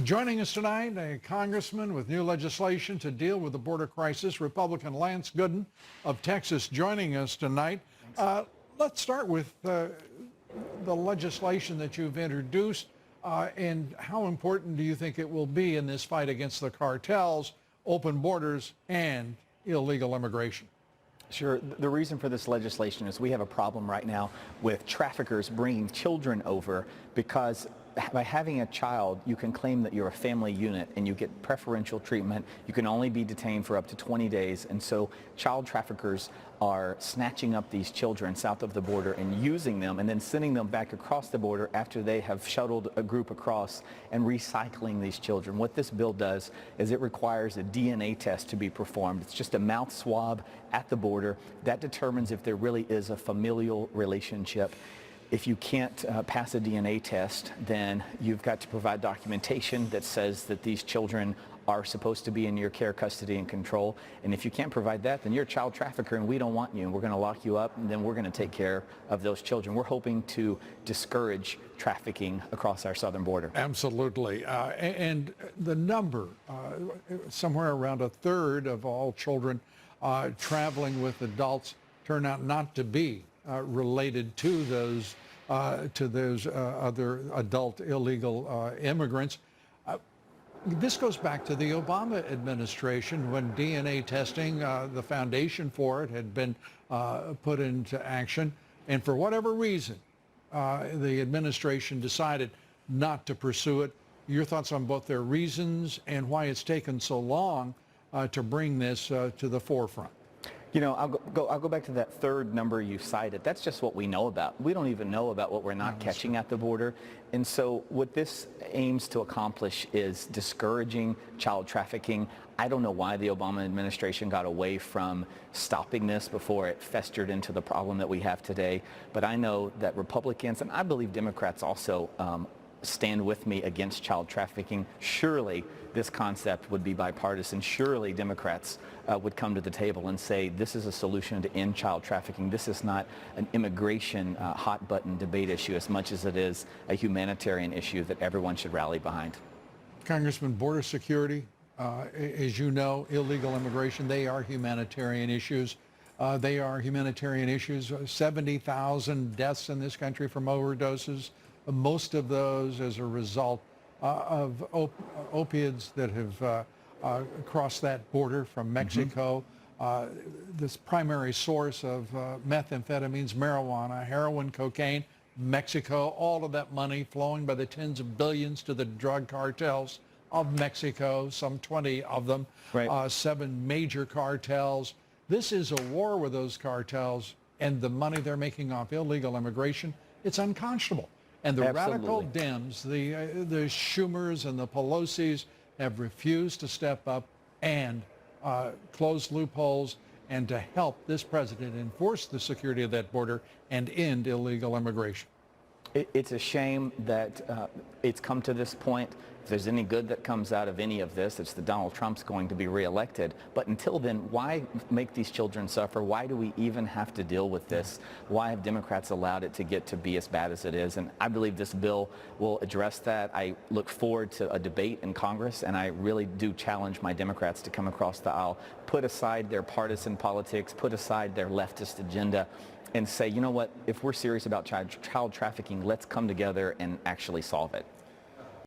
Joining us tonight, a congressman with new legislation to deal with the border crisis, Republican Lance Gooden of Texas, joining us tonight. Let's start with the legislation that you've introduced, and how important do you think it will be in this fight against the cartels, open borders, and illegal immigration? Sure. The reason for this legislation is we have a problem right now with traffickers bringing children over, because by having a child, you can claim that you're a family unit and you get preferential treatment. You can only be detained for up to 20 days. And so child traffickers are snatching up these children south of the border and using them and then sending them back across the border after they have shuttled a group across and recycling these children. What this bill does is it requires a DNA test to be performed. It's just a mouth swab at the border that determines if there really is a familial relationship. If you can't pass a DNA test, then you've got to provide documentation that says that these children are supposed to be in your care, custody, and control. And if you can't provide that, then you're a child trafficker and we don't want you. And we're going to lock you up, and then we're going to take care of those children. We're hoping to discourage trafficking across our southern border. Absolutely. And the number, somewhere around a third of all children traveling with adults turn out not to be related to those other adult illegal immigrants. This goes back to the Obama administration when DNA testing, the foundation for it, had been put into action. And for whatever reason, the administration decided not to pursue it. Your thoughts on both their reasons and why it's taken so long to bring this to the forefront? You know, I'll go back to that third number you cited. That's just what we know about. We don't even know about what we're not catching at the border. And so what this aims to accomplish is discouraging child trafficking. I don't know why the Obama administration got away from stopping this before it festered into the problem that we have today. But I know that Republicans, and I believe Democrats also, stand with me against child trafficking. Surely this concept would be bipartisan. Surely Democrats would come to the table and say this is a solution to end child trafficking. This is not an immigration hot button debate issue as much as it is a humanitarian issue that everyone should rally behind. Congressman, border security, as you know, illegal immigration, they are humanitarian issues. 70,000 deaths in this country from overdoses. Most of those as a result of opiates that have crossed that border from Mexico. This primary source of methamphetamines, marijuana, heroin, cocaine, Mexico, all of that money flowing by the tens of billions to the drug cartels of Mexico, some 20 of them, right. 7 major cartels. This is a war with those cartels, and the money they're making off illegal immigration, it's unconscionable. And the radical Dems, the Schumers and the Pelosi's, have refused to step up and close loopholes and to help this president enforce the security of that border and end illegal immigration. It's a shame that it's come to this point. If there's any good that comes out of any of this, it's that Donald Trump's going to be reelected. But until then, why make these children suffer? Why do we even have to deal with this? Why have Democrats allowed it to get to be as bad as it is? And I believe this bill will address that. I look forward to a debate in Congress, and I really do challenge my Democrats to come across the aisle, put aside their partisan politics, put aside their leftist agenda, and say, you know what, if we're serious about child trafficking, let's come together and actually solve it.